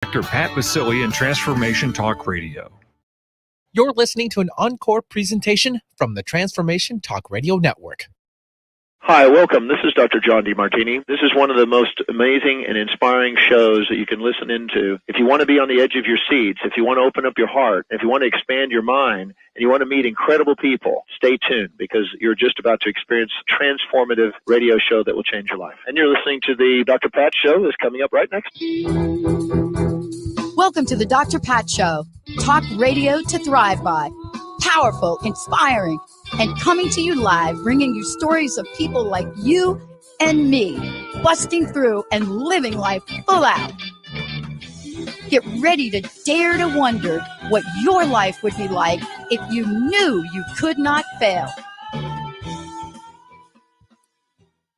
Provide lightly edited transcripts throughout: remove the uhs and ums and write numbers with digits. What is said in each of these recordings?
Dr. Pat Baccili and Transformation Talk Radio. You're listening to an encore presentation from the Transformation Talk Radio Network. Hi, welcome. This is Dr. John DeMartini. This is one of the most amazing and inspiring shows that you can listen into. If you want to be on the edge of your seats, if you want to open up your heart, if you want to expand your mind, and you want to meet incredible people, stay tuned because you're just about to experience a transformative radio show that will change your life. And you're listening to the Dr. Pat Show that's coming up right next. Welcome to the Dr. Pat Show. Talk radio to thrive by. Powerful, inspiring, and coming to you live, bringing you stories of people like you and me, busting through and living life full out. Get ready to dare to wonder what your life would be like if you knew you could not fail.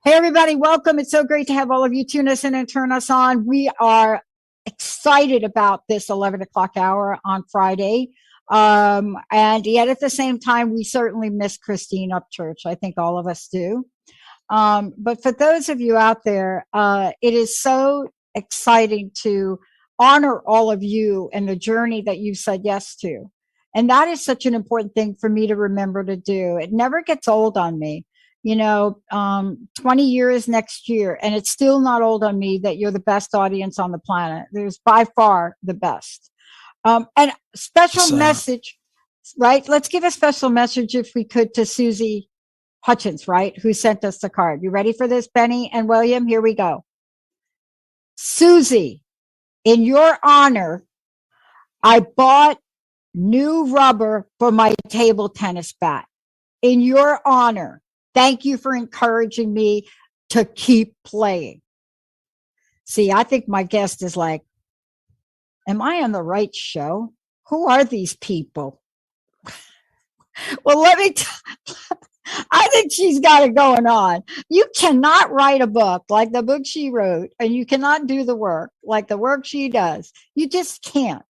Hey, everybody, welcome. It's so great to have all of you tune us in and turn us on. We are excited about this 11 o'clock hour on Friday. And yet at the same time, we certainly miss Christine Upchurch. I think all of us do. But for those of you out there, it is so exciting to honor all of you and the journey that you said yes to. And that is such an important thing for me to remember to do. It never gets old on me. 20 years next year, and it's still not old on me that you're the best audience on the planet. There's by far the best. And special message, right? Let's give a special message, if we could, to Susie Hutchins, right? Who sent us the card. You ready for this, Benny and William? Here we go. Susie, in your honor, I bought new rubber for my table tennis bat. In your honor, thank you for encouraging me to keep playing. See, I think my guest is like, am I on the right show? Who are these people? Well, I think she's got it going on. You cannot write a book like the book she wrote, and you cannot do the work like the work she does. You just can't,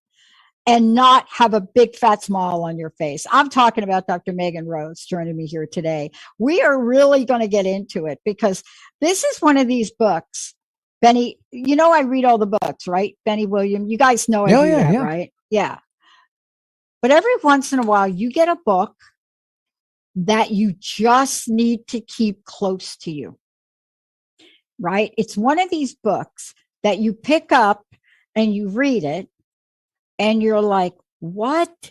and not have a big fat smile on your face. I'm talking about Dr. Megan Rose joining me here today. We are really going to get into it because this is one of these books. Benny, I read all the books, right? Benny, William, you guys know I do that, right? Yeah. But every once in a while, you get a book that you just need to keep close to you, right? It's one of these books that you pick up and you read it and you're like, what?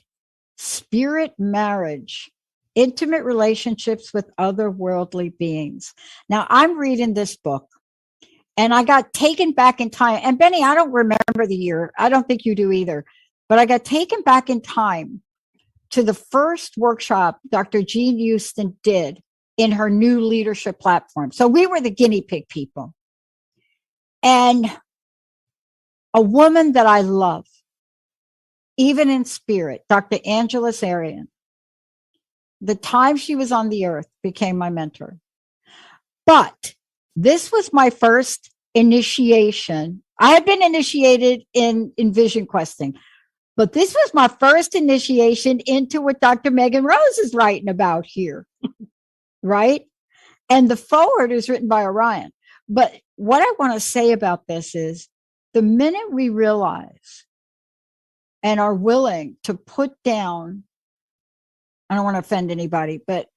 Spirit marriage, intimate relationships with otherworldly beings. Now, I'm reading this book. And I got taken back in time. And Benny, I don't remember the year. I don't think you do either. But I got taken back in time to the first workshop Dr. Jean Houston did in her new leadership platform. So we were the guinea pig people. And a woman that I love, even in spirit, Dr. Angela Sarian, the time she was on the earth, became my mentor. But this was my first initiation. I had been initiated in vision questing, but this was my first initiation into what Dr. Megan Rose is writing about here, right? And the foreword is written by Orion. But what I want to say about this is the minute we realize and are willing to put down, I don't want to offend anybody, but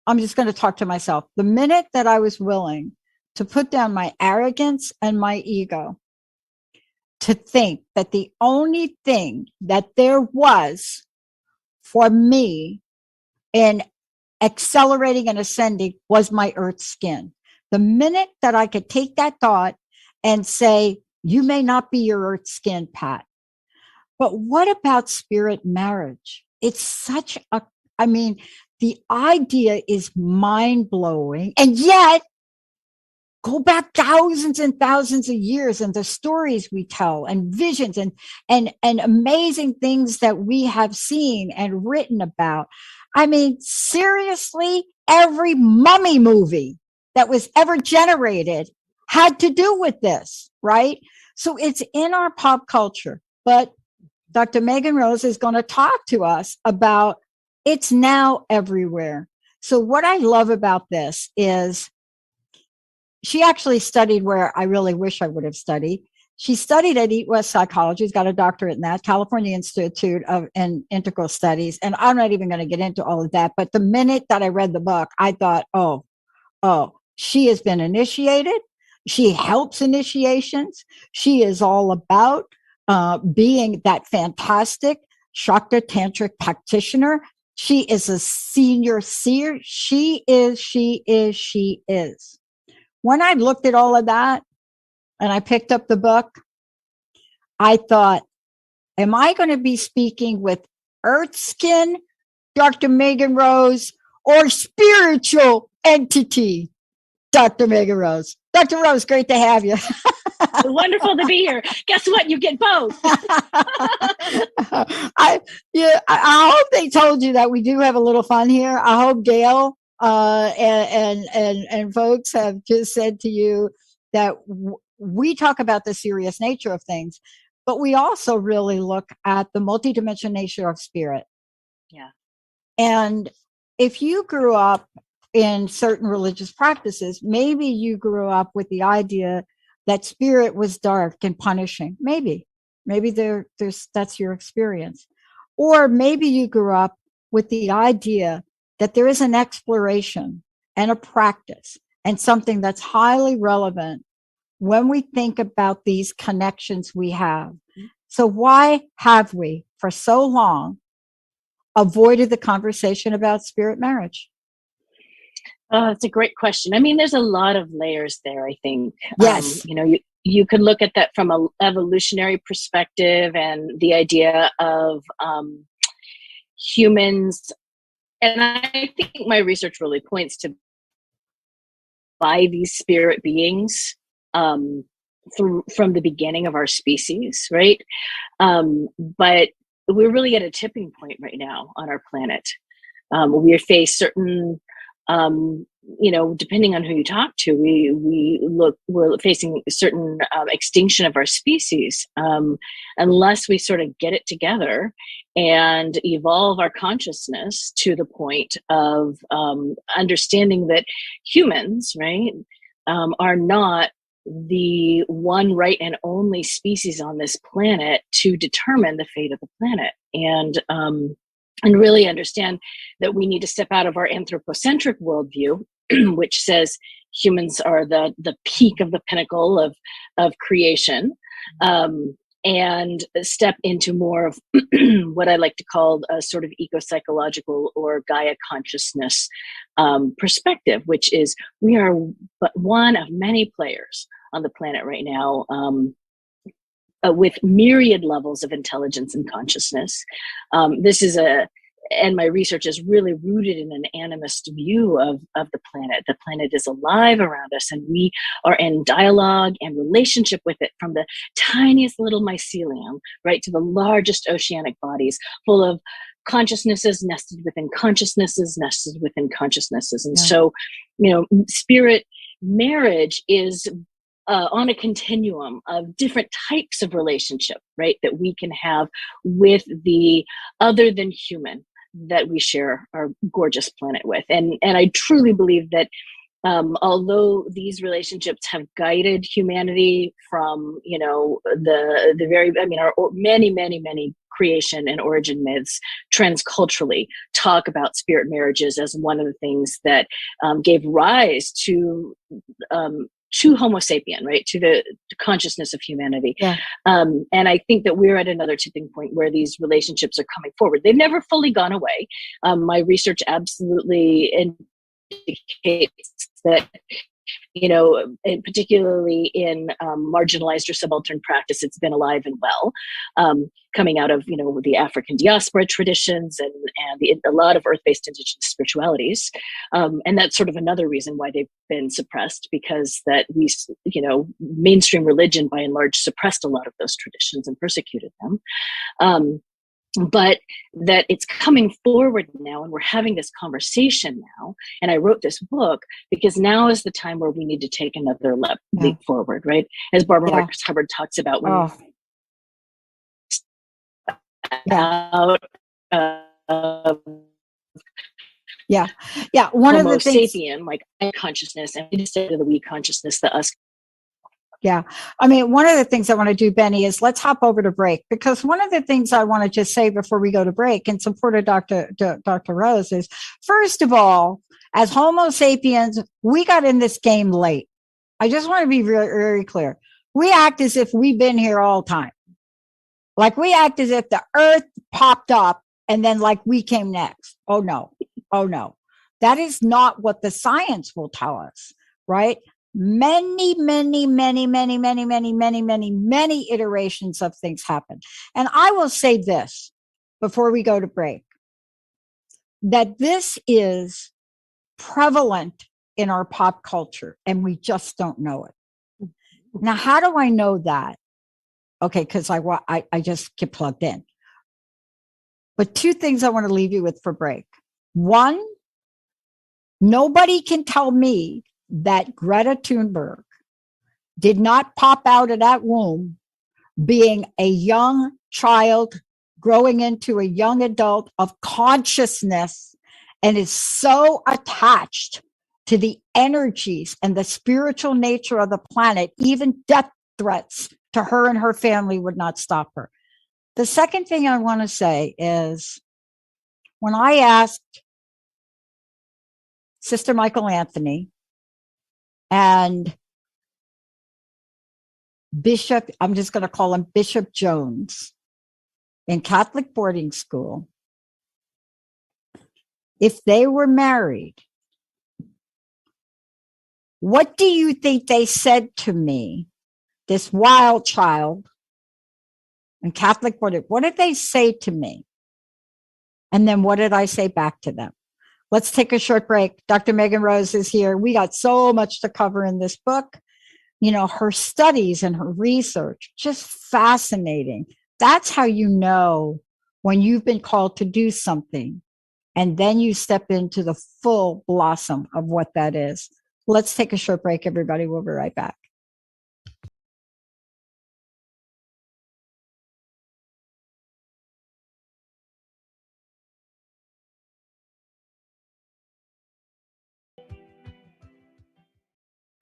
I'm just going to talk to myself. The minute that I was willing to put down my arrogance and my ego, to think that the only thing that there was for me in accelerating and ascending was my earth skin. The minute that I could take that thought and say, you may not be your earth skin, Pat, but what about spirit marriage? It's such the idea is mind-blowing, and yet go back thousands and thousands of years and the stories we tell and visions and amazing things that we have seen and written about. I mean, seriously, every mummy movie that was ever generated had to do with this, right? So it's in our pop culture, but Dr. Megan Rose is going to talk to us about it's now everywhere. So what I love about this is she actually studied where I really wish I would have studied. She studied at Eat West Psychology. She's got a doctorate in that, California Institute of Integral Studies. And I'm not even going to get into all of that. But the minute that I read the book, I thought, oh, she has been initiated. She helps initiations. She is all about being that fantastic Shakta Tantric practitioner. She is a senior seer. She is. When I looked at all of that and I picked up the book, I thought, am I going to be speaking with Earth Skin, Dr. Megan Rose, or spiritual entity, Dr. Megan Rose? Dr. Rose, great to have you. Wonderful to be here. Guess what? You get both. I hope they told you that we do have a little fun here. I hope Gail and folks have just said to you that we talk about the serious nature of things, but we also really look at the multidimensional nature of spirit. Yeah. And if you grew up in certain religious practices, maybe you grew up with the idea that spirit was dark and punishing. Maybe that's your experience. Or maybe you grew up with the idea that there is an exploration and a practice and something that's highly relevant when we think about these connections we have. So why have we, for so long, avoided the conversation about spirit marriage? Oh, it's a great question. I mean, there's a lot of layers there, I think. Yes. You could look at that from an evolutionary perspective and the idea of humans. And I think my research really points to by these spirit beings from the beginning of our species, right? But we're really at a tipping point right now on our planet. We face certain depending on who you talk to, we're facing certain extinction of our species unless we sort of get it together and evolve our consciousness to the point of understanding that humans, right, are not the one right and only species on this planet to determine the fate of the planet. And really understand that we need to step out of our anthropocentric worldview, which says humans are the peak of the pinnacle of creation, and step into more of what I like to call a sort of eco-psychological or Gaia consciousness perspective, which is we are but one of many players on the planet right now, with myriad levels of intelligence and consciousness. And my research is really rooted in an animist view of the planet. The planet is alive around us, and we are in dialogue and relationship with it, from the tiniest little mycelium, right, to the largest oceanic bodies full of consciousnesses nested within consciousnesses, nested within consciousnesses. And so, spirit marriage is on a continuum of different types of relationship, right, that we can have with the other than human that we share our gorgeous planet with. And I truly believe that although these relationships have guided humanity from, the very, our many creation and origin myths transculturally talk about spirit marriages as one of the things that gave rise to Homo sapien, right, to the consciousness of humanity. Yeah. And I think that we're at another tipping point where these relationships are coming forward. They've never fully gone away. My research absolutely indicates that, and particularly in marginalized or subaltern practice, it's been alive and well, coming out of, the African diaspora traditions and a lot of earth-based indigenous spiritualities. And that's sort of another reason why they've been suppressed, because that mainstream religion by and large suppressed a lot of those traditions and persecuted them. But that it's coming forward now, and we're having this conversation now. And I wrote this book because now is the time where we need to take another leap forward, right? As Barbara Marcus Hubbard talks about, when out one Homo of the things, sapien, like consciousness, and instead of the we consciousness, the us Yeah. I mean, one of the things I want to do, Benny, is let's hop over to break, because one of the things I want to just say before we go to break in support of Dr. Rose is, first of all, as Homo sapiens, we got in this game late. I just want to be very, very clear. We act as if we've been here all time. Like we act as if the earth popped up and then like we came next. Oh no. Oh no. That is not what the science will tell us, right? Many iterations of things happen. And I will say this before we go to break, that this is prevalent in our pop culture and we just don't know it. Now, how do I know that? Okay, because I just get plugged in. But two things I want to leave you with for break. One, nobody can tell me that Greta Thunberg did not pop out of that womb being a young child growing into a young adult of consciousness and is so attached to the energies and the spiritual nature of the planet, even death threats to her and her family would not stop her. The second thing I want to say is when I asked Sister Michael Anthony and Bishop, I'm just going to call him Bishop Jones in Catholic boarding school, if they were married, what do you think they said to me, this wild child in Catholic boarding? What did they say to me? And then what did I say back to them? Let's take a short break. Dr. Megan Rose is here. We got so much to cover in this book. You know, her studies and her research, just fascinating. That's how you know when you've been called to do something. And then you step into the full blossom of what that is. Let's take a short break, everybody. We'll be right back.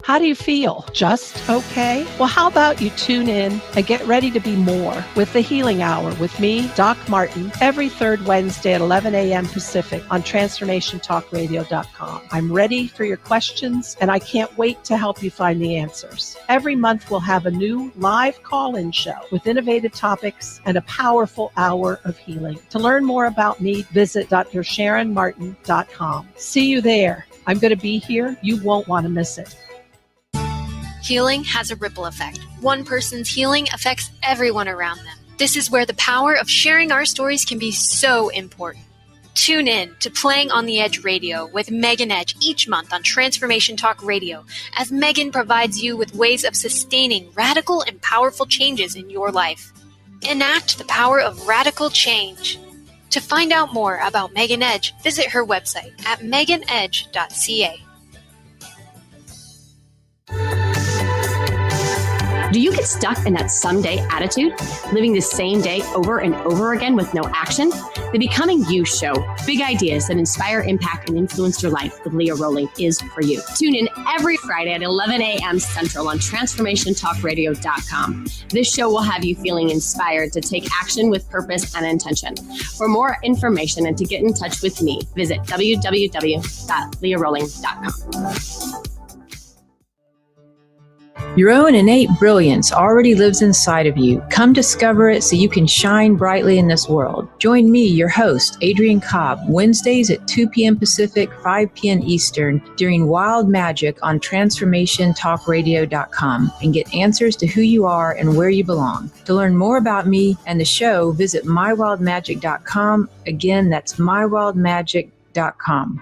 How do you feel? Just okay? Well, how about you tune in and get ready to be more with the Healing Hour with me, Doc Martin, every third Wednesday at 11 a.m. Pacific on TransformationTalkRadio.com. I'm ready for your questions, and I can't wait to help you find the answers. Every month, we'll have a new live call-in show with innovative topics and a powerful hour of healing. To learn more about me, visit DrSharonMartin.com. See you there. I'm going to be here. You won't want to miss it. Healing has a ripple effect. One person's healing affects everyone around them. This is where the power of sharing our stories can be so important. Tune in to Playing on the Edge Radio with Megan Edge each month on Transformation Talk Radio, as Megan provides you with ways of sustaining radical and powerful changes in your life. Enact the power of radical change. To find out more about Megan Edge, visit her website at meganedge.ca. Do you get stuck in that someday attitude, living the same day over and over again with no action? The Becoming You Show, big ideas that inspire, impact, and influence your life with Leah Rowling is for you. Tune in every Friday at 11 a.m. Central on TransformationTalkRadio.com. This show will have you feeling inspired to take action with purpose and intention. For more information and to get in touch with me, visit www.leahrowling.com. Your own innate brilliance already lives inside of you. Come discover it so you can shine brightly in this world. Join me, your host, Adrienne Cobb, Wednesdays at 2 p.m. Pacific, 5 p.m. Eastern, during Wild Magic on TransformationTalkRadio.com, and get answers to who you are and where you belong. To learn more about me and the show, visit mywildmagic.com. Again, that's mywildmagic.com.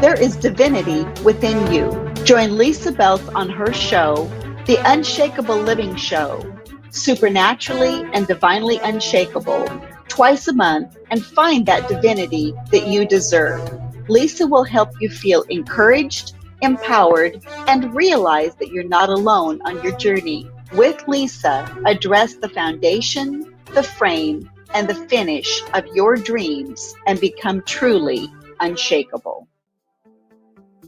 There is divinity within you. Join Lisa Belth on her show, The Unshakable Living Show, Supernaturally and Divinely Unshakable, twice a month, and find that divinity that you deserve. Lisa will help you feel encouraged, empowered, and realize that you're not alone on your journey. With Lisa, address the foundation, the frame, and the finish of your dreams and become truly unshakable.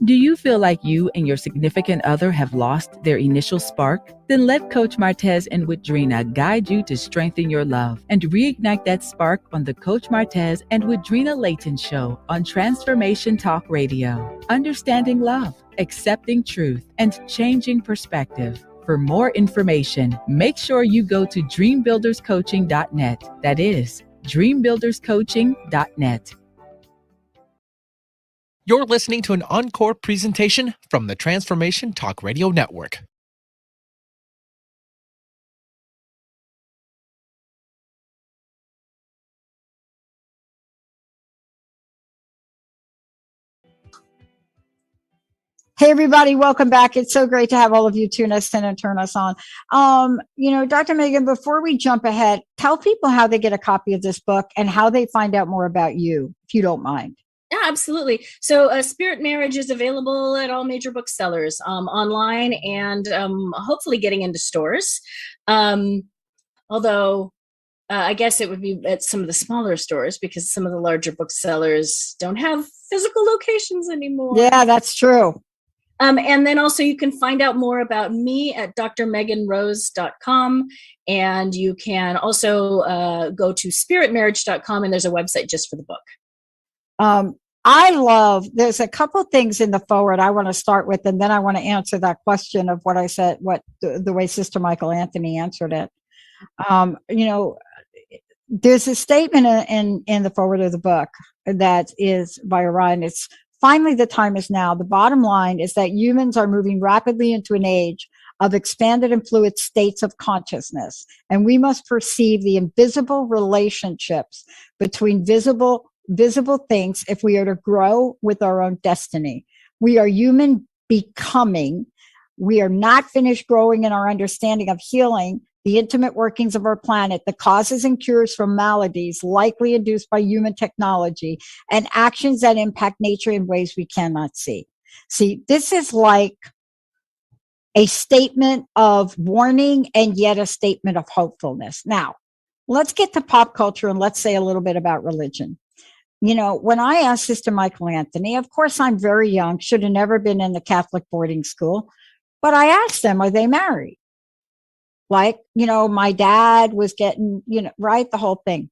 Do you feel like you and your significant other have lost their initial spark? Then let Coach Martez and Widrina guide you to strengthen your love and reignite that spark on the Coach Martez and Widrina Layton Show on Transformation Talk Radio. Understanding love, accepting truth, and changing perspective. For more information, make sure you go to dreambuilderscoaching.net. That is dreambuilderscoaching.net. You're listening to an encore presentation from the Transformation Talk Radio Network. Hey, everybody, welcome back. It's so great to have all of you tune us in and turn us on. Dr. Megan, before we jump ahead, tell people how they get a copy of this book and how they find out more about you, if you don't mind. Yeah, absolutely. So Spirit Marriage is available at all major booksellers, online, and hopefully getting into stores. Although I guess it would be at some of the smaller stores because some of the larger booksellers don't have physical locations anymore. Yeah, that's true. And then also you can find out more about me at drmeganrose.com. And you can also go to spiritmarriage.com, and there's a website just for the book. There's a couple things in the forward I want to start with, and then I want to answer that question of what I said, the way Sister Michael Anthony answered it. There's a statement in the forward of the book that is by Orion. It's finally the time is now. The bottom line is that humans are moving rapidly into an age of expanded and fluid states of consciousness, and we must perceive the invisible relationships between visible things if we are to grow with our own destiny. We are human becoming. We are not finished growing in our understanding of healing, the intimate workings of our planet, the causes and cures for maladies likely induced by human technology, and actions that impact nature in ways we cannot see. See, this is like a statement of warning and yet a statement of hopefulness. Now, let's get to pop culture and let's say a little bit about religion. When I asked Sister Michael Anthony, of course, I'm very young, should have never been in the Catholic boarding school, but I asked them, are they married? Like, my dad was getting, right, the whole thing.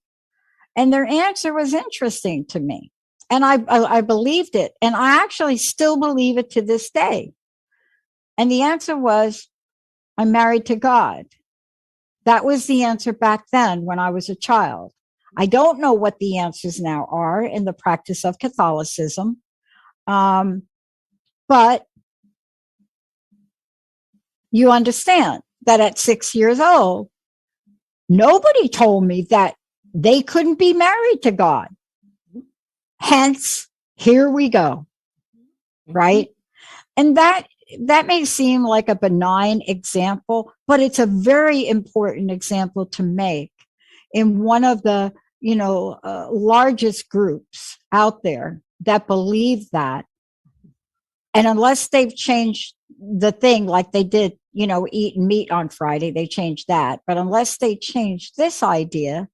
And their answer was interesting to me. And I believed it. And I actually still believe it to this day. And the answer was, I'm married to God. That was the answer back then when I was a child. I don't know what the answers now are in the practice of Catholicism. But you understand that at 6 years old, nobody told me that they couldn't be married to God. Hence, here we go. Right? And that may seem like a benign example, but it's a very important example to make in one of the largest groups out there that believe that. And unless they've changed the thing like they did, eating meat on Friday, they changed that. But unless they change this idea,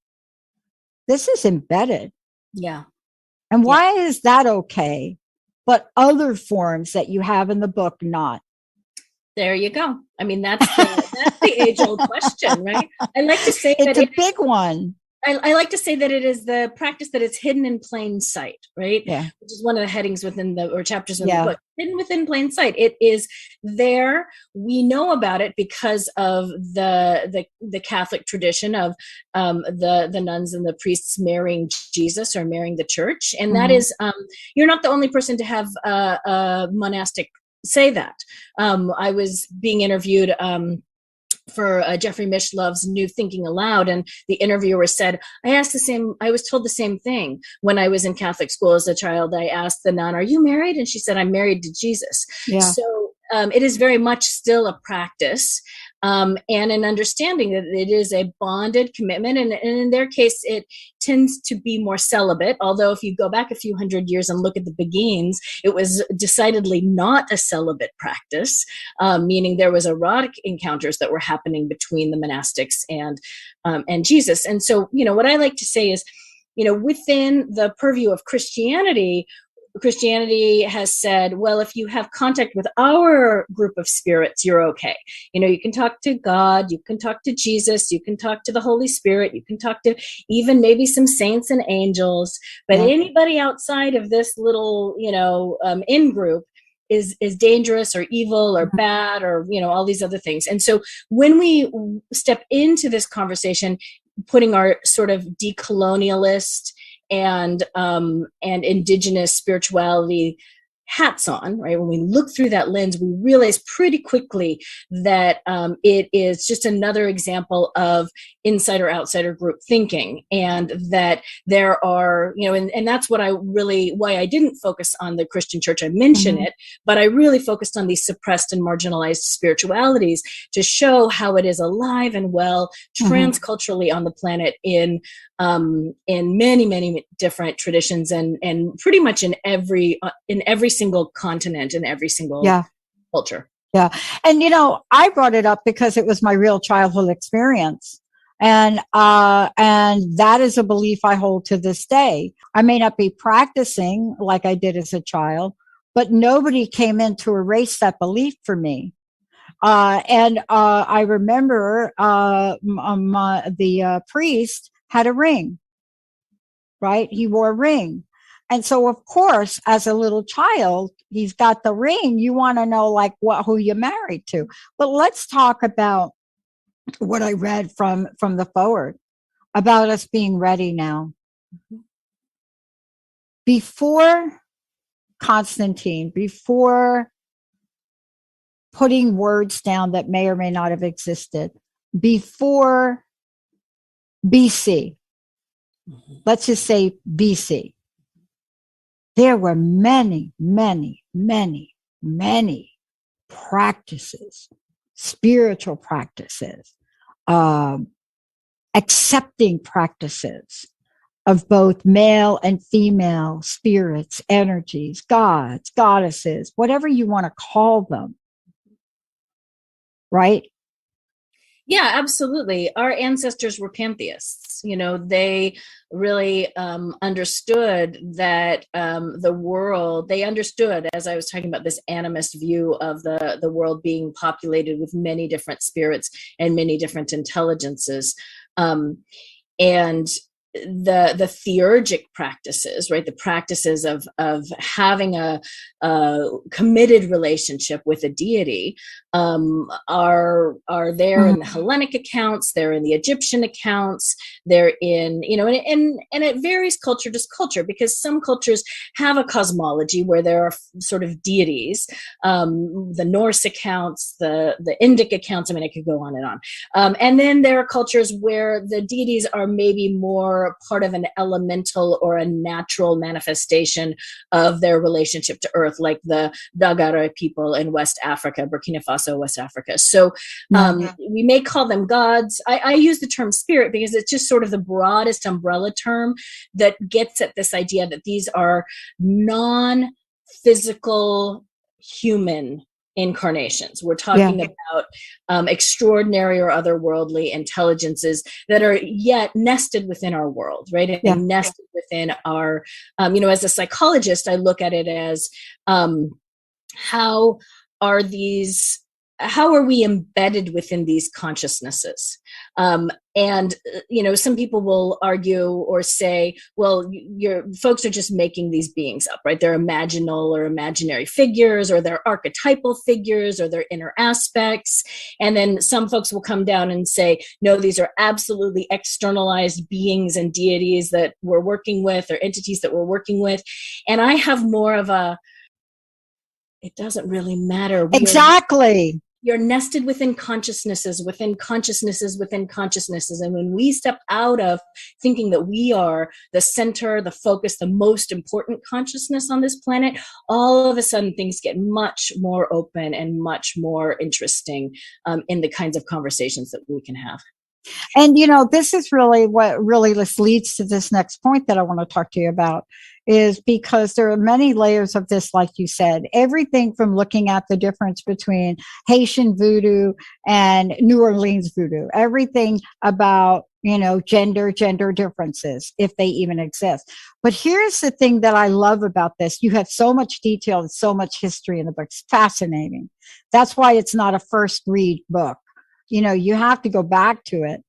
this is embedded. Yeah. And why is that okay? But other forms that you have in the book, not? There you go. I mean, that's the age-old question, right? I like to say it's a big one. I like to say that it is the practice that is hidden in plain sight, right? Yeah. Which is one of the headings within chapters in the book. Hidden within plain sight. It is there. We know about it because of the Catholic tradition of the nuns and the priests marrying Jesus or marrying the church. And that is, you're not the only person to have a monastic say that. I was being interviewed for Jeffrey Mishlov's New Thinking Aloud, and the interviewer said, I was told the same thing when I was in Catholic school as a child. I asked the nun, are you married? And she said, I'm married to Jesus. Yeah. So it is very much still a practice. And an understanding that it is a bonded commitment. And in their case, it tends to be more celibate. Although if you go back a few hundred years and look at the Beguines, it was decidedly not a celibate practice, meaning there was erotic encounters that were happening between the monastics and Jesus. And so, what I like to say is, within the purview of Christianity, Christianity has said, well, if you have contact with our group of spirits, you're okay. You can talk to God, you can talk to Jesus, you can talk to the Holy Spirit, you can talk to even maybe some saints and angels, but anybody outside of this little, in group is dangerous or evil or bad or, all these other things. And so when we step into this conversation, putting our sort of decolonialist and indigenous spirituality hats on, right? When we look through that lens, we realize pretty quickly that it is just another example of insider-outsider group thinking, and that there are, and that's why I didn't focus on the Christian church. I mention it, but I really focused on these suppressed and marginalized spiritualities to show how it is alive and well transculturally on the planet in many, many different traditions and pretty much in every single continent and every single culture. Yeah. And, I brought it up because it was my real childhood experience. And that is a belief I hold to this day. I may not be practicing like I did as a child, but nobody came in to erase that belief for me. I remember, the priest had a ring, right? He wore a ring. And so, of course, as a little child, he's got the ring. You want to know who you're married to. But let's talk about what I read from the forward about us being ready now. Before Constantine, before putting words down that may or may not have existed, before BC, let's just say BC, there were many, many, many, many practices, spiritual practices, accepting practices of both male and female spirits, energies, gods, goddesses, whatever you want to call them. Right? Yeah, absolutely. Our ancestors were pantheists. They really understood that the world, they understood, as I was talking about, this animist view of the world being populated with many different spirits and many different intelligences. And the theurgic practices, right? The practices of having a committed relationship with a deity are there in the Hellenic accounts, they're in the Egyptian accounts, they're in, and it varies culture to culture, because some cultures have a cosmology where there are sort of deities, the Norse accounts, the Indic accounts, I could go on and on. And then there are cultures where the deities are maybe more part of an elemental or a natural manifestation of their relationship to Earth, like the Dagara people in West Africa, Burkina Faso, West Africa. So we may call them gods. I use the term spirit because it's just sort of the broadest umbrella term that gets at this idea that these are non-physical human incarnations. We're talking about extraordinary or otherworldly intelligences that are yet nested within our world, right? And nested within our, as a psychologist, I look at it as how are we embedded within these consciousnesses? And some people will argue or say, well, your folks are just making these beings up, right? They're imaginal or imaginary figures, or they're archetypal figures, or they're inner aspects. And then some folks will come down and say, no, these are absolutely externalized beings and deities that we're working with, or entities that we're working with. And I have more of it doesn't really matter. Exactly. You're nested within consciousnesses, within consciousnesses, within consciousnesses. And when we step out of thinking that we are the center, the focus, the most important consciousness on this planet, all of a sudden things get much more open and much more interesting in the kinds of conversations that we can have. And, this is really what really leads to this next point that I want to talk to you about, is because there are many layers of this, like you said, everything from looking at the difference between Haitian voodoo and New Orleans voodoo, everything about gender differences, if they even exist. But here's the thing that I love about this. You have so much detail and so much history in the book. It's fascinating. That's why it's not a first read book. You have to go back to it.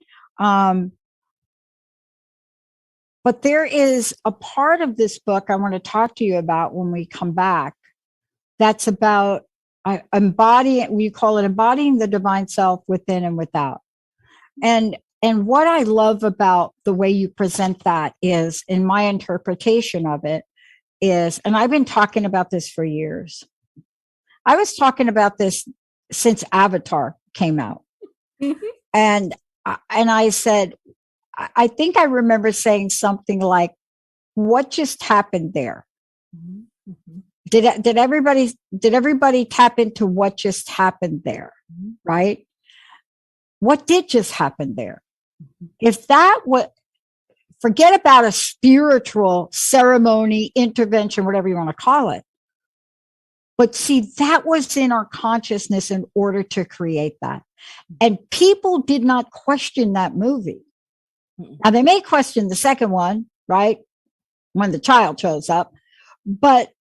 But there is a part of this book I want to talk to you about when we come back. That's about we call it embodying the divine self within and without. And what I love about the way you present that is, in my interpretation of it, is, and I've been talking about this for years. I was talking about this since Avatar came out. Mm-hmm. And I said, I think I remember saying something like, what just happened there? Mm-hmm. Did everybody tap into what just happened there? Mm-hmm. Right? What did just happen there? If that forget about a spiritual ceremony, intervention, whatever you want to call it. But see, that was in our consciousness in order to create that. And people did not question that movie. Now, they may question the second one, right? When the child shows up. But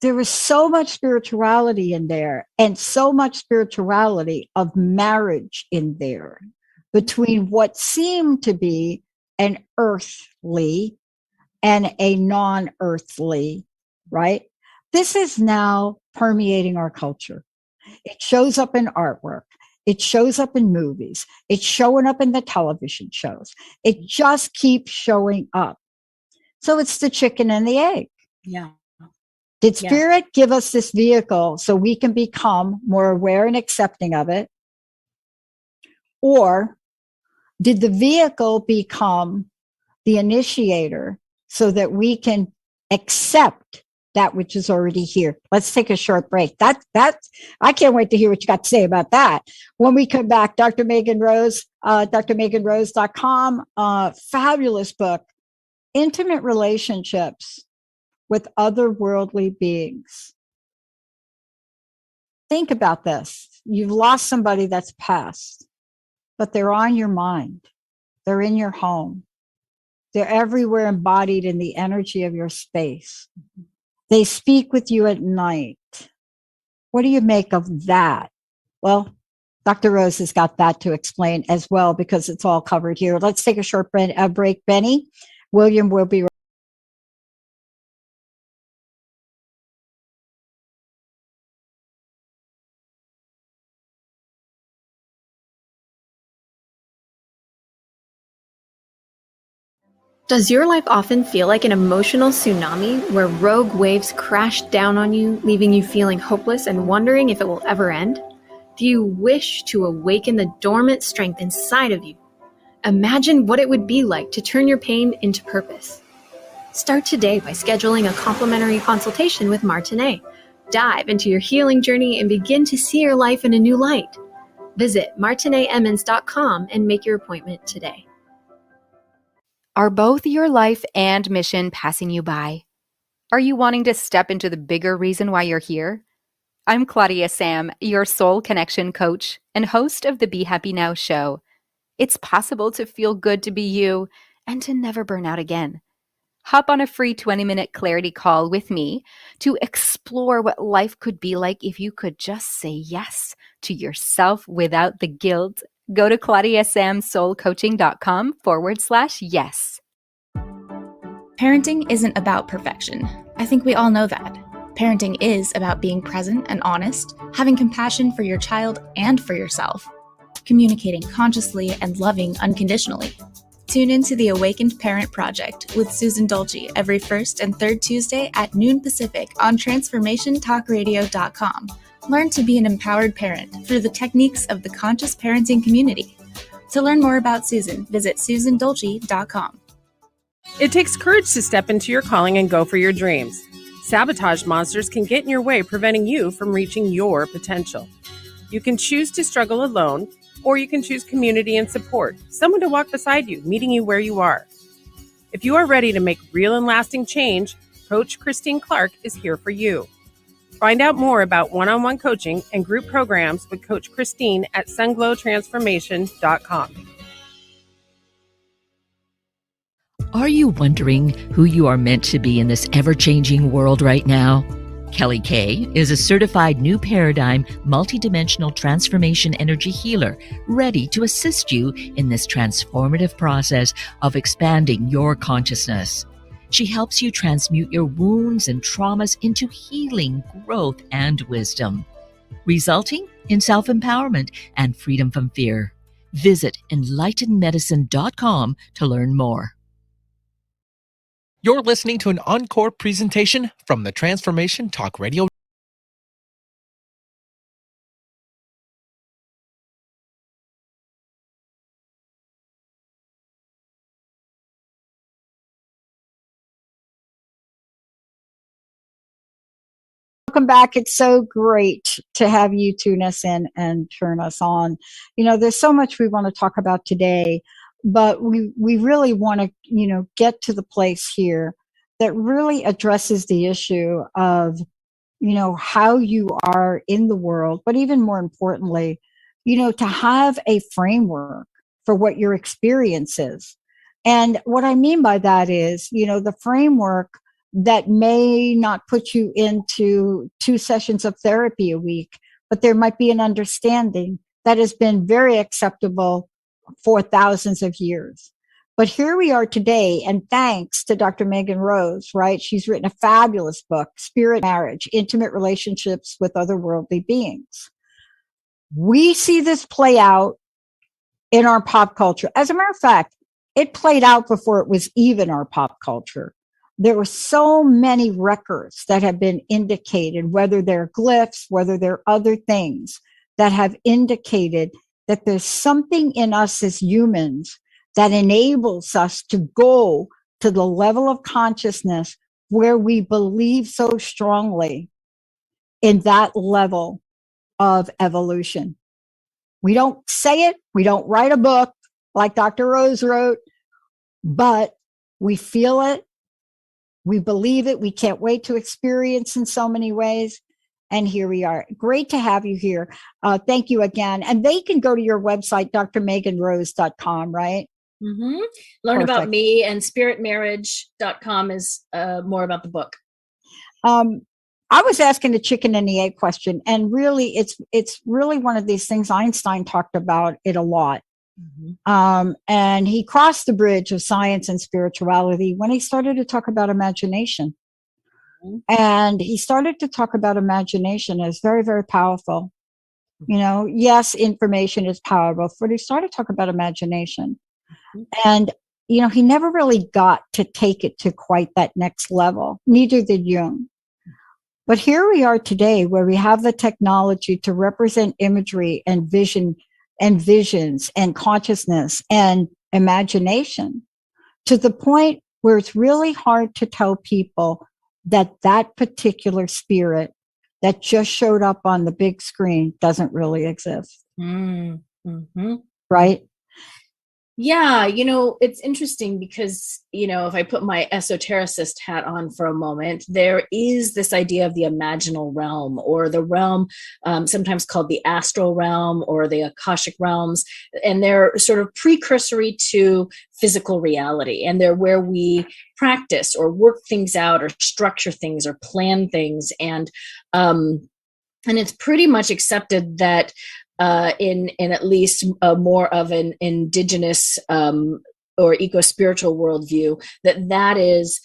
there was so much spirituality in there, and so much spirituality of marriage in there, between what seemed to be an earthly and a non-earthly, right? This is now permeating our culture. It shows up in artwork. It shows up in movies. It's showing up in the television shows. It just keeps showing up. So it's the chicken and the egg. Yeah. Did Spirit give us this vehicle so we can become more aware and accepting of it? Or did the vehicle become the initiator so that we can accept that which is already here? Let's take a short break. I can't wait to hear what you got to say about that. When we come back, Dr. Megan Rose, drmeganrose.com, fabulous book, Intimate Relationships with Otherworldly Beings. Think about this. You've lost somebody that's passed, but they're on your mind. They're in your home. They're everywhere, embodied in the energy of your space. They speak with you at night. What do you make of that? Well, Dr. Rose has got that to explain as well, because it's all covered here. Let's take a short break, Benny. William will be right. Does your life often feel like an emotional tsunami where rogue waves crash down on you, leaving you feeling hopeless and wondering if it will ever end? Do you wish to awaken the dormant strength inside of you? Imagine what it would be like to turn your pain into purpose. Start today by scheduling a complimentary consultation with Martinet. Dive into your healing journey and begin to see your life in a new light. Visit martinetemmons.com and make your appointment today. Are both your life and mission passing you by? Are you wanting to step into the bigger reason why you're here? I'm Claudia Sam, your soul connection coach and host of the Be Happy Now show. It's possible to feel good to be you and to never burn out again. Hop on a free 20-minute clarity call with me to explore what life could be like if you could just say yes to yourself without the guilt. Go to claudiasamsoulcoaching.com/yes. Parenting isn't about perfection. I think we all know that. Parenting is about being present and honest, having compassion for your child and for yourself, communicating consciously and loving unconditionally. Tune into the Awakened Parent Project with Susan Dolce every first and third Tuesday at noon Pacific on TransformationTalkRadio.com. Learn to be an empowered parent through the techniques of the conscious parenting community. To learn more about Susan, visit SusanDolce.com. It takes courage to step into your calling and go for your dreams. Sabotage monsters can get in your way, preventing you from reaching your potential. You can choose to struggle alone, or you can choose community and support, someone to walk beside you, meeting you where you are. If you are ready to make real and lasting change, Coach Christine Clark is here for you. Find out more about one-on-one coaching and group programs with Coach Christine at sunglowtransformation.com. Are you wondering who you are meant to be in this ever-changing world right now? Kelly Kay is a certified new paradigm multidimensional transformation energy healer ready to assist you in this transformative process of expanding your consciousness. She helps you transmute your wounds and traumas into healing, growth, and wisdom, resulting in self-empowerment and freedom from fear. Visit enlightenedmedicine.com to learn more. You're listening to an encore presentation from the Transformation Talk Radio. Welcome back. It's so great to have you tune us in and turn us on. You know, there's so much we want to talk about today, but we really want to, get to the place here that really addresses the issue of, how you are in the world, but even more importantly, to have a framework for what your experience is. And what I mean by that is, the framework that may not put you into 2 sessions of therapy a week, but there might be an understanding that has been very acceptable for thousands of years. But here we are today, and thanks to Dr. Megan Rose, right? She's written a fabulous book, Spirit Marriage, Intimate Relationships with Otherworldly Beings. We see this play out in our pop culture. As a matter of fact, it played out before it was even our pop culture. There were so many records that have been indicated, whether they're glyphs, whether they're other things that have indicated that there's something in us as humans that enables us to go to the level of consciousness where we believe so strongly in that level of evolution. We don't say it, we don't write a book like Dr. Rose wrote, but we feel it, we believe it, we can't wait to experience in so many ways. And here we are. Great to have you here. Thank you again. And they can go to your website, drmeganrose.com, right? Mm-hmm. Learn Perfect. about me, and spiritmarriage.com is more about the book. I was asking the chicken and the egg question, and really it's really one of these things. Einstein talked about it a lot. Mm-hmm. And he crossed the bridge of science and spirituality when he started to talk about imagination. Mm-hmm. And he started to talk about imagination as very, very powerful. Yes, information is powerful, but he started to talk about imagination. And, he never really got to take it to quite that next level. Neither did Jung. But here we are today where we have the technology to represent imagery and vision and visions and consciousness and imagination to the point where it's really hard to tell people that that particular spirit that just showed up on the big screen doesn't really exist. Mm-hmm. Right? Yeah, it's interesting because, if I put my esotericist hat on for a moment, there is this idea of the imaginal realm, or the realm sometimes called the astral realm or the Akashic realms. And they're sort of precursory to physical reality. And they're where we practice or work things out or structure things or plan things. And it's pretty much accepted that in at least more of an indigenous or eco-spiritual worldview, that is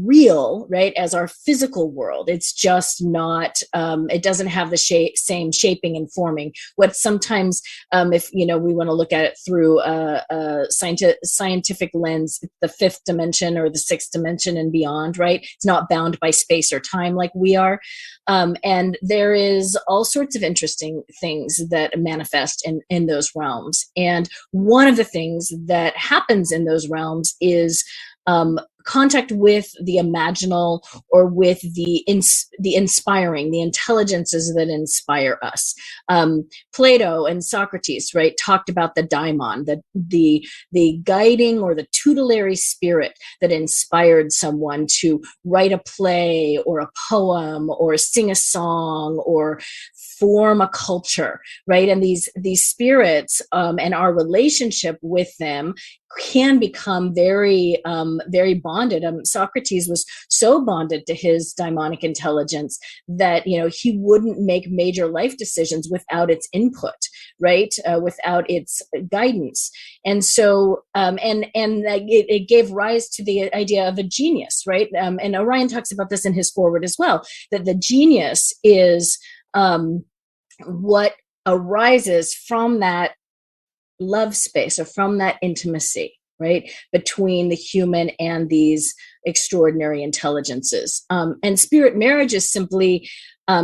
real, right, as our physical world. It's just not, it doesn't have the same shaping and forming. What sometimes, if we want to look at it through a scientific lens, the 5th dimension or the 6th dimension and beyond, right? It's not bound by space or time like we are. And there is all sorts of interesting things that manifest in those realms. And one of the things that happens in those realms is contact with the imaginal, or with the inspiring, the intelligences that inspire us. Plato and Socrates, right, talked about the daimon, the guiding or the tutelary spirit that inspired someone to write a play or a poem or sing a song or form a culture, right? And these spirits and our relationship with them can become very, very bonded. Socrates was so bonded to his daimonic intelligence that, he wouldn't make major life decisions without its input, right? Without its guidance. And so, it gave rise to the idea of a genius, right? And Orion talks about this in his foreword as well, that the genius is what arises from that love space, or from that intimacy, right, between the human and these extraordinary intelligences. And spirit marriage is simply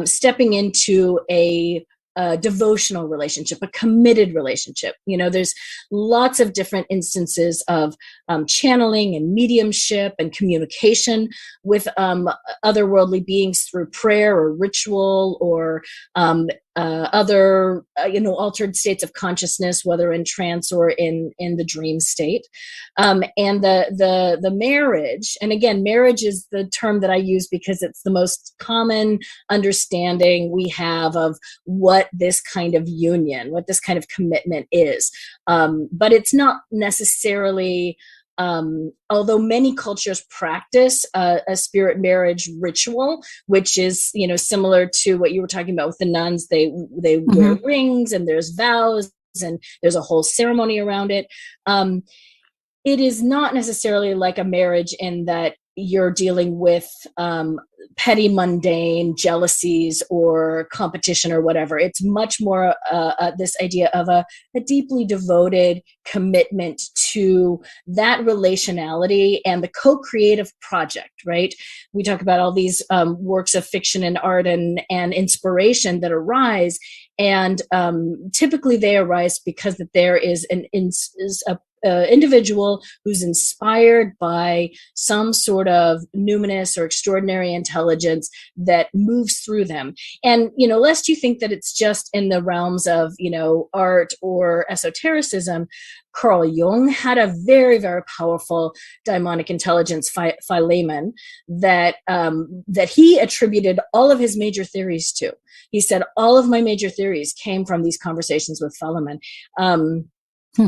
stepping into a devotional relationship, a committed relationship. There's lots of different instances of channeling and mediumship and communication with otherworldly beings through prayer or ritual, or other altered states of consciousness, whether in trance or in the dream state. And the marriage, and again, marriage is the term that I use because it's the most common understanding we have of what this kind of union, what this kind of commitment is. But it's not necessarily, although many cultures practice a spirit marriage ritual, which is, similar to what you were talking about with the nuns. They wear rings, and there's vows, and there's a whole ceremony around it. It is not necessarily like a marriage in that you're dealing with petty, mundane jealousies or competition or whatever. It's much more this idea of a deeply devoted commitment to that relationality and the co-creative project, right? We talk about all these works of fiction and art and inspiration that arise, and typically they arise because that there is a individual who's inspired by some sort of numinous or extraordinary intelligence that moves through them. And, lest you think that it's just in the realms of, art or esotericism, Carl Jung had a very, very powerful daimonic intelligence, Philemon, that he attributed all of his major theories to. He said, all of my major theories came from these conversations with Philemon.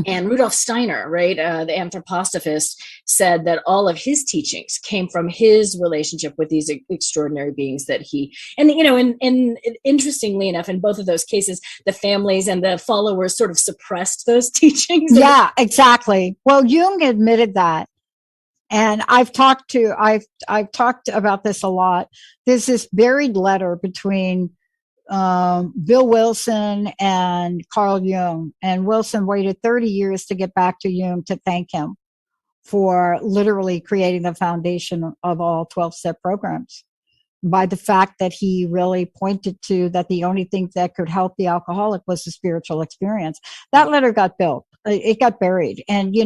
And Rudolf Steiner, right, the anthroposophist, said that all of his teachings came from his relationship with these extraordinary beings that he, and interestingly enough, in both of those cases, the families and the followers sort of suppressed those teachings. Yeah, exactly. Well, Jung admitted that. And I've talked about this a lot. There's this buried letter between Bill Wilson and Carl Jung, and Wilson waited 30 years to get back to Jung to thank him for literally creating the foundation of all 12-step programs, by the fact that he really pointed to that the only thing that could help the alcoholic was the spiritual experience. That letter got built. It got buried. And,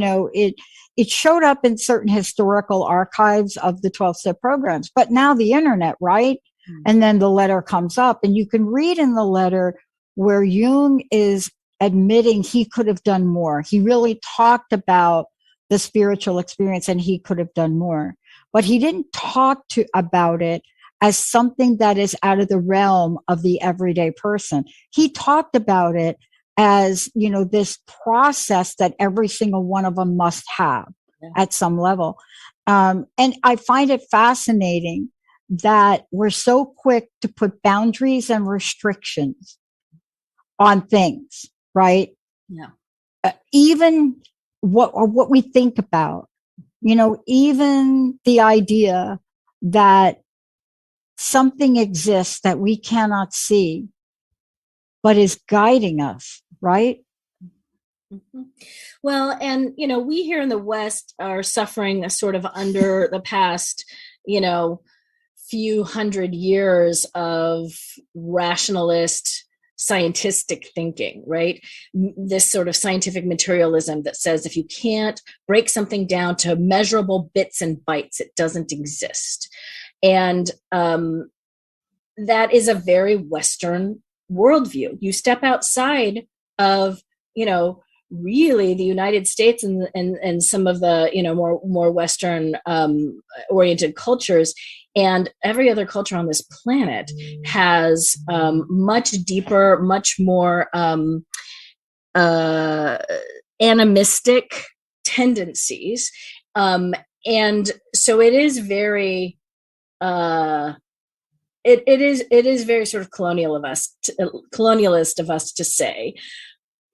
it showed up in certain historical archives of the 12-step programs. But now the internet, right? And then the letter comes up, and you can read in the letter where Jung is admitting he could have done more. He really talked about the spiritual experience, and he could have done more. But he didn't talk about it as something that is out of the realm of the everyday person. He talked about it as, this process that every single one of them must have at some level. And I find it fascinating that we're so quick to put boundaries and restrictions on things, right? Yeah. Even what we think about, even the idea that something exists that we cannot see, but is guiding us, right? Mm-hmm. Well, and, we here in the West are suffering a sort of under the past, few hundred years of rationalist scientific thinking, right? This sort of scientific materialism that says if you can't break something down to measurable bits and bytes, it doesn't exist. And that is a very Western worldview. You step outside of, really the United States and some of the, more Western oriented cultures, and every other culture on this planet has much deeper, much more animistic tendencies. And so it is very, it is very sort of colonialist of us to say,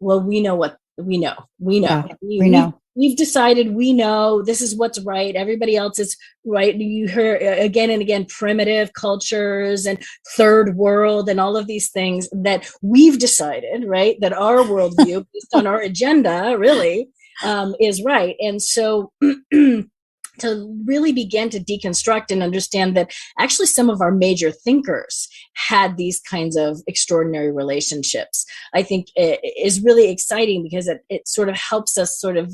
well, we know what we know. Yeah, we know. We've decided, we know this is what's right. Everybody else is right. You hear again and again, primitive cultures and third world and all of these things that we've decided, right, that our worldview based on our agenda really is right. And so to really begin to deconstruct and understand that actually some of our major thinkers had these kinds of extraordinary relationships, I think it is really exciting, because it sort of helps us sort of,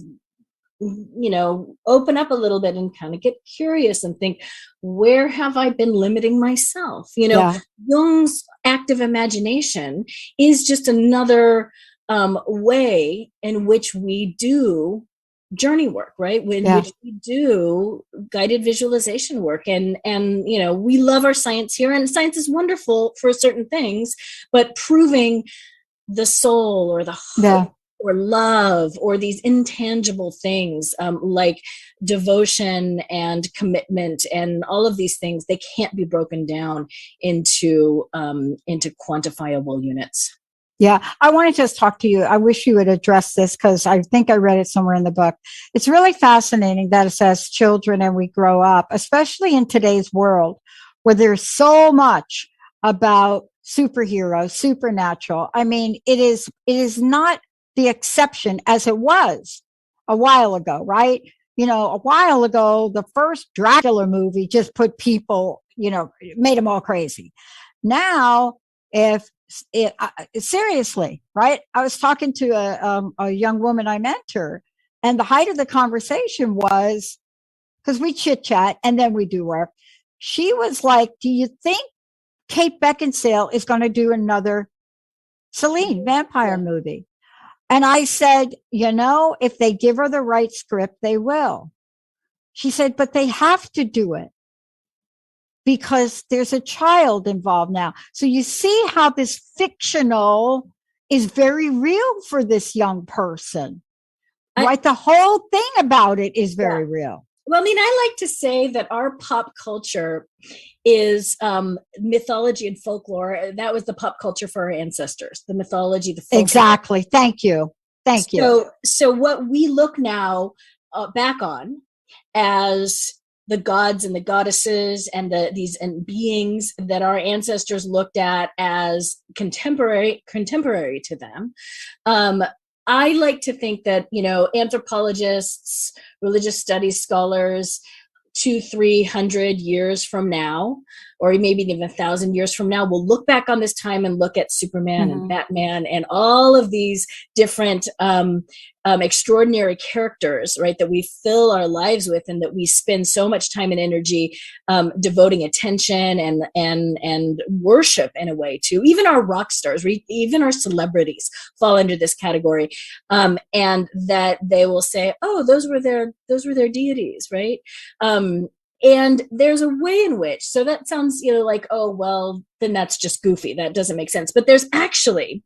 open up a little bit and kind of get curious and think, where have I been limiting myself? Jung's active imagination is just another way in which we do journey work, right? Which we do guided visualization work, and we love our science here, and science is wonderful for certain things, but proving the soul or the heart or love or these intangible things like devotion and commitment and all of these things, they can't be broken down into quantifiable units. Yeah, I want to just talk to you. I wish you would address this, because I think I read it somewhere in the book. It's really fascinating that it says children and we grow up, especially in today's world where there's so much about superheroes, supernatural. I mean, it is not the exception as it was a while ago, right? A while ago, the first Dracula movie just put people, made them all crazy. Now, seriously, right? I was talking to a young woman I mentor, and the height of the conversation was, because we chit chat and then we do work. She was like, "Do you think Kate Beckinsale is going to do another Celine vampire movie?" And I said, if they give her the right script, they will. She said, but they have to do it, because there's a child involved now. So you see how this fictional is very real for this young person, right? The whole thing about it is very real. Well, I mean, I like to say that our pop culture is mythology and folklore. That was the pop culture for our ancestors, the mythology, the folklore. Exactly. Thank you. So what we look now back on as the gods and the goddesses and these beings that our ancestors looked at as contemporary to them. I like to think that, anthropologists, religious studies scholars, 200-300 years from now, or maybe even 1,000 years from now, will look back on this time and look at Superman and Batman and all of these different extraordinary characters, right, that we fill our lives with and that we spend so much time and energy devoting attention and worship in a way to. Even our rock stars, even our celebrities fall under this category, and that they will say, oh, those were their deities, right? And there's a way in which, so that sounds, like, oh, well, then that's just goofy. That doesn't make sense. But there's actually,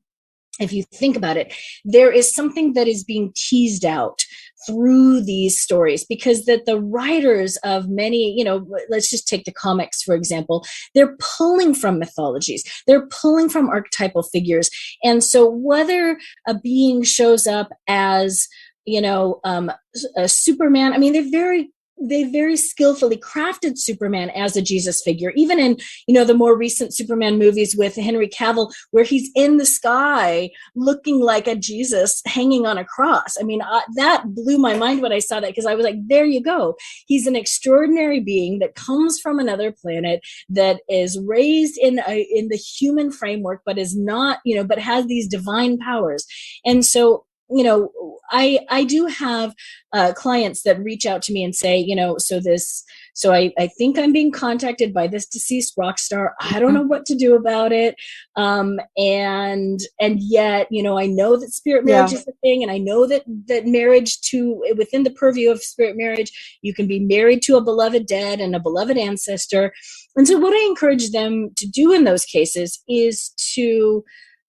if you think about it, there is something that is being teased out through these stories, because that the writers of many, let's just take the comics, for example, they're pulling from mythologies, they're pulling from archetypal figures. And so whether a being shows up as, a Superman, I mean, they're very they very skillfully crafted Superman as a Jesus figure, even in, the more recent Superman movies with Henry Cavill, where he's in the sky looking like a Jesus hanging on a cross. I mean, that blew my mind when I saw that, because I was like, there you go. He's an extraordinary being that comes from another planet, that is raised in the human framework, but is not, but has these divine powers. And so, I do have clients that reach out to me and say, so I think I'm being contacted by this deceased rock star. I don't know what to do about it. And yet, I know that spirit marriage is a thing. And I know that marriage within the purview of spirit marriage, you can be married to a beloved dead and a beloved ancestor. And so what I encourage them to do in those cases is to,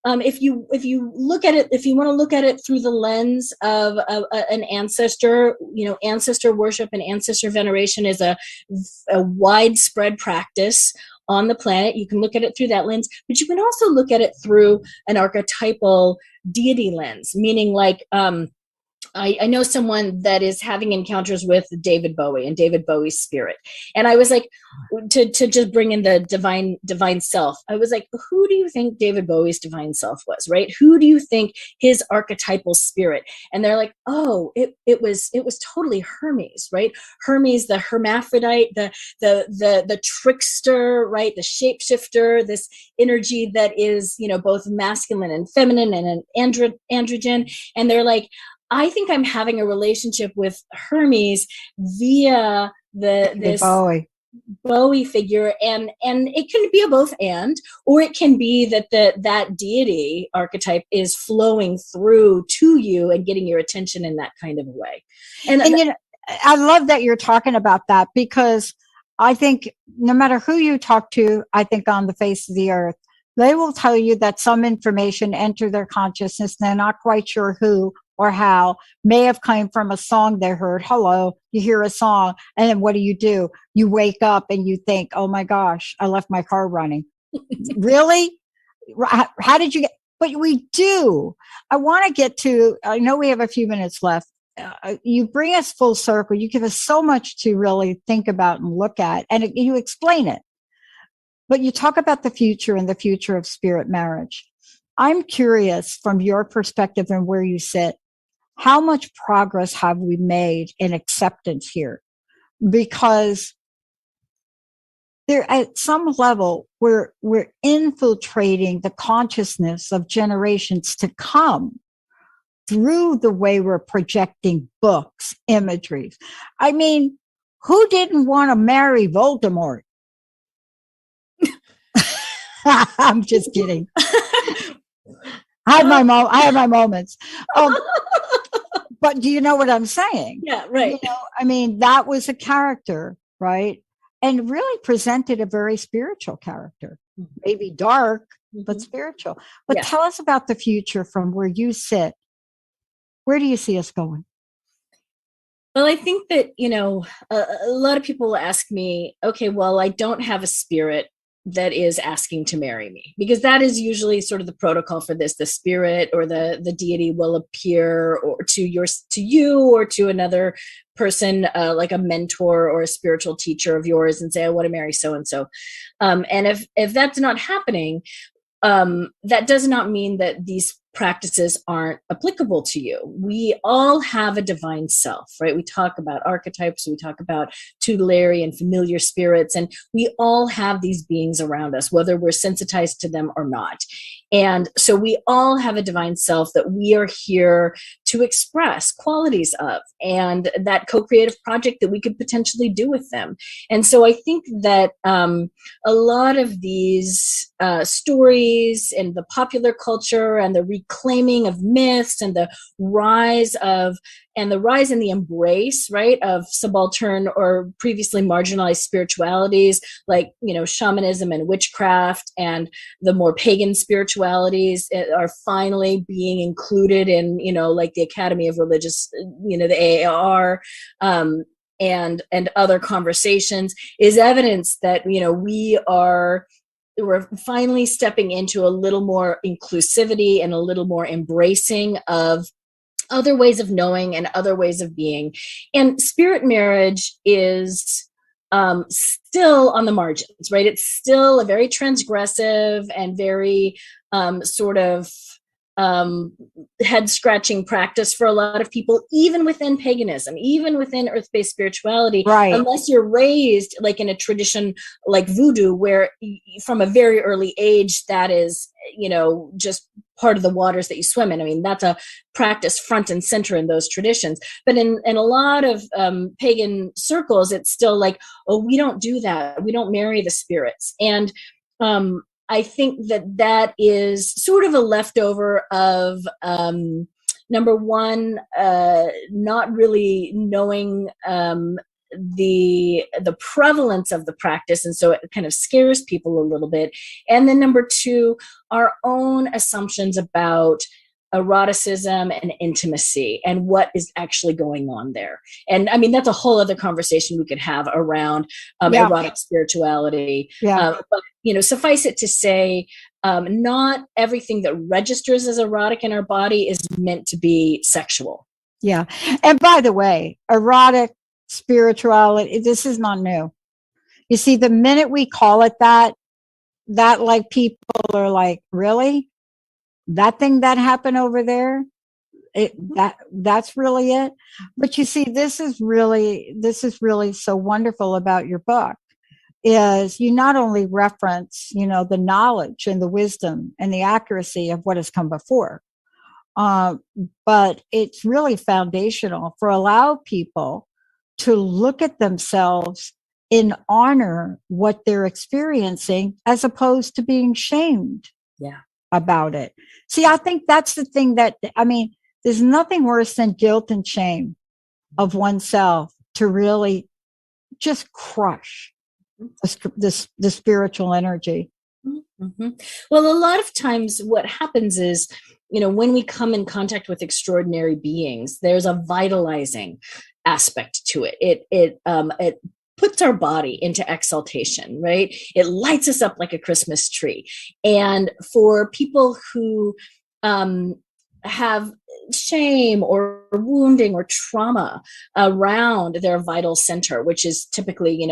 if you look at it, if you want to look at it through the lens of an ancestor, ancestor worship and ancestor veneration is a widespread practice on the planet. You can look at it through that lens, but you can also look at it through an archetypal deity lens, meaning like, I know someone that is having encounters with David Bowie and David Bowie's spirit. And I was like, to just bring in the divine self, I was like, who do you think David Bowie's divine self was, right? Who do you think his archetypal spirit? And they're like, oh, it was totally Hermes, right? Hermes, the hermaphrodite, the trickster, right? The shapeshifter, this energy that is, both masculine and feminine and an androgen. And they're like, I think I'm having a relationship with Hermes via this Bowie figure, and it can be a both and, or it can be that that deity archetype is flowing through to you and getting your attention in that kind of a way. And I love that you're talking about that, because I think no matter who you talk to, I think on the face of the earth, they will tell you that some information entered their consciousness. They're not quite sure who or how, may have come from a song they heard. Hello, you hear a song, and then what do? You wake up and you think, oh my gosh, I left my car running. Really? How did you get? But we do. I want to get to, I know we have a few minutes left. You bring us full circle. You give us so much to really think about and look at, and you explain it. But you talk about the future and the future of spirit marriage. I'm curious, from your perspective and where you sit, how much progress have we made in acceptance here? Because there, at some level, we're infiltrating the consciousness of generations to come through the way we're projecting books, imageries. I mean, who didn't want to marry Voldemort? I'm just kidding. I had my moments. But do you know what I'm saying? Yeah, right. I mean, that was a character, right? And really presented a very spiritual character, maybe dark, but spiritual. But tell us about the future from where you sit. Where do you see us going? Well, I think that, a lot of people will ask me, okay, well, I don't have a spirit that is asking to marry me, because that is usually sort of the protocol for this. The spirit or the deity will appear or to you or to another person, like a mentor or a spiritual teacher of yours, and say, I want to marry so-and-so. And if that's not happening, that does not mean that these practices aren't applicable to you. We all have a divine self, right? We talk about archetypes, we talk about tutelary and familiar spirits, and we all have these beings around us, whether we're sensitized to them or not. And so we all have a divine self that we are here to express qualities of, and that co-creative project that we could potentially do with them. And so I think that a lot of these stories and the popular culture and the reclaiming of myths and the rise and the embrace, right, of subaltern or previously marginalized spiritualities like, shamanism and witchcraft, and the more pagan spiritualities are finally being included in, like the Academy of Religious, the AAR, and other conversations, is evidence that, we're finally stepping into a little more inclusivity and a little more embracing of other ways of knowing and other ways of being. And spirit marriage is still on the margins, right? It's still a very transgressive and very sort of head scratching practice for a lot of people, even within paganism, even within earth-based spirituality, Right. unless you're raised like in a tradition like voodoo, where from a very early age, that is, just part of the waters that you swim in. I mean, that's a practice front and center in those traditions. But in a lot of pagan circles, it's still like, oh, we don't do that. We don't marry the spirits. And I think that is sort of a leftover of number one, not really knowing the prevalence of the practice, and so it kind of scares people a little bit. And then number two, our own assumptions about eroticism and intimacy and what is actually going on there. And I mean, that's a whole other conversation we could have around erotic spirituality. But suffice it to say, not everything that registers as erotic in our body is meant to be sexual. Yeah. And by the way, erotic spirituality, this is not new. You see, the minute we call it that like people are like, really? That thing that happened over there, that's really it. But you see, this is really so wonderful about your book, is you not only reference, the knowledge and the wisdom and the accuracy of what has come before, but it's really foundational for allow people to look at themselves and honor what they're experiencing, as opposed to being shamed about it. See, I think that's the thing there's nothing worse than guilt and shame of oneself to really just crush the spiritual energy. Mm-hmm. Well, a lot of times what happens is, when we come in contact with extraordinary beings, there's a vitalizing aspect to it. It puts our body into exaltation, right? It lights us up like a Christmas tree. And for people who have shame or wounding or trauma around their vital center, which is typically,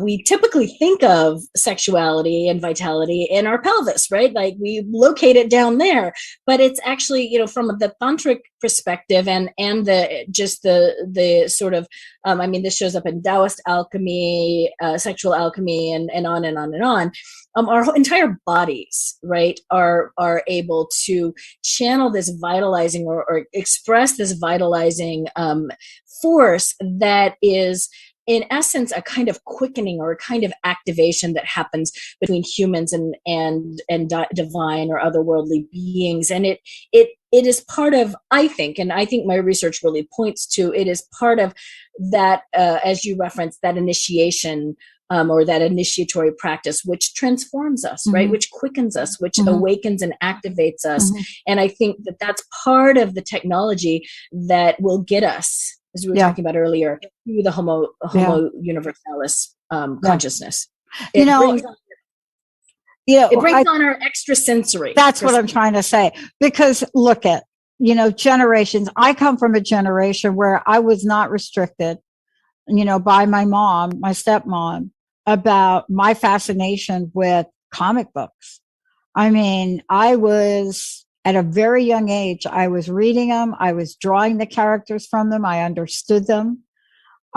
we typically think of sexuality and vitality in our pelvis, right? Like we locate it down there, but it's actually, from the tantric perspective and the sort of, this shows up in Taoist alchemy, sexual alchemy, and on and on and on. Our entire bodies, right, are able to channel this vitalizing or express this vitalizing force that is, in essence, a kind of quickening or a kind of activation that happens between humans and divine or otherworldly beings. And it is part of, I think my research really points to, it is part of that, as you referenced, that initiation or that initiatory practice, which transforms us, right? Which quickens us, which awakens and activates us. And I think that's part of the technology that will get us, as we were talking about earlier, through the Homo universalis consciousness. It brings on our extrasensory. That's what I'm trying to say. Because look at, generations. I come from a generation where I was not restricted, by my mom, my stepmom, about my fascination with comic books. I mean, I was at a very young age, I was reading them. I was drawing the characters from them. I understood them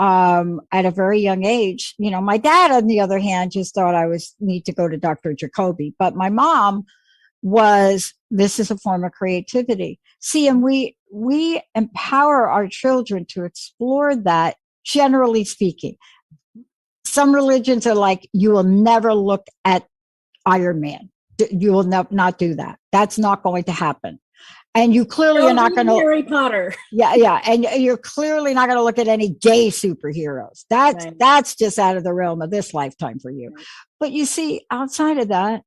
at a very young age. My dad, on the other hand, just thought I need to go to Dr. Jacoby. But my mom this is a form of creativity. See, and we empower our children to explore that, generally speaking. Some religions are like, you will never look at Iron Man. You will not do that. That's not going to happen. And you clearly are not going to Harry Potter. Yeah. And you're clearly not going to look at any gay superheroes. That's just out of the realm of this lifetime for you. Right. But you see, outside of that,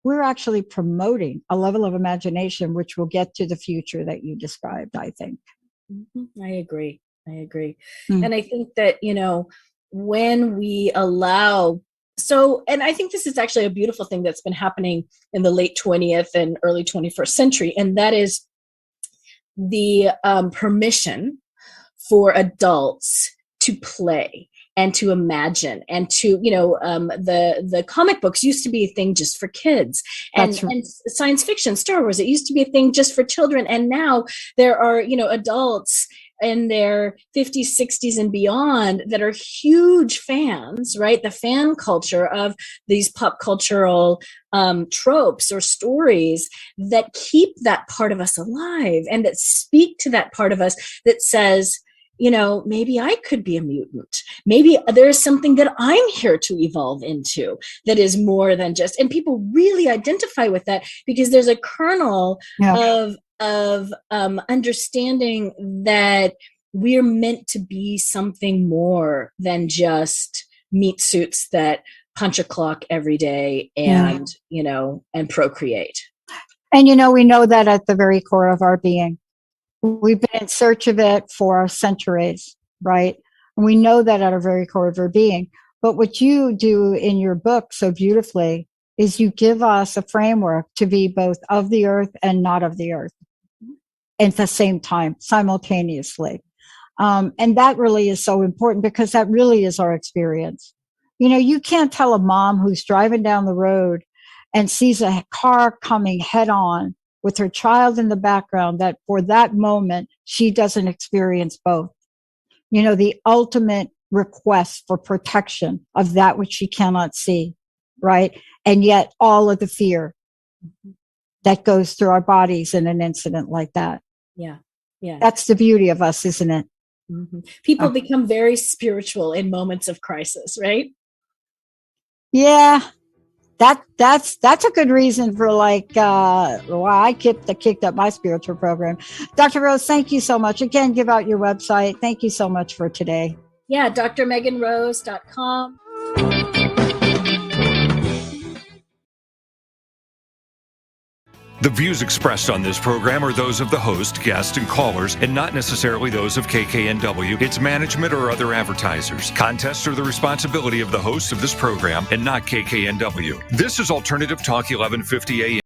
we're actually promoting a level of imagination, which will get to the future that you described, I think. I agree. And I think that, when we allow, and I think this is actually a beautiful thing that's been happening in the late 20th and early 21st century. And that is the permission for adults to play and to imagine and to, the comic books used to be a thing just for kids, and science fiction, Star Wars, it used to be a thing just for children. And now there are, adults in their 50s, 60s and beyond that are huge fans, right? The fan culture of these pop cultural tropes or stories that keep that part of us alive and that speak to that part of us that says, maybe I could be a mutant. Maybe there's something that I'm here to evolve into that is more than just, and people really identify with that because there's a kernel of understanding that we're meant to be something more than just meat suits that punch a clock every day and, and procreate. And, we know that at the very core of our being. We've been in search of it for centuries, right? And we know that at our very core of our being. But what you do in your book so beautifully is you give us a framework to be both of the earth and not of the earth at the same time, simultaneously. And that really is so important because that really is our experience. You can't tell a mom who's driving down the road and sees a car coming head on with her child in the background that for that moment, she doesn't experience both. The ultimate request for protection of that which she cannot see, right? And yet all of the fear that goes through our bodies in an incident like that. Yeah. Yeah. That's the beauty of us, isn't it? Mm-hmm. People become very spiritual in moments of crisis, right? Yeah. That's a good reason for why I kicked up my spiritual program. Dr. Rose, thank you so much. Again, give out your website. Thank you so much for today. Yeah, drmeganrose.com. The views expressed on this program are those of the host, guests, and callers, and not necessarily those of KKNW, its management, or other advertisers. Contests are the responsibility of the host of this program and not KKNW. This is Alternative Talk 1150 AM.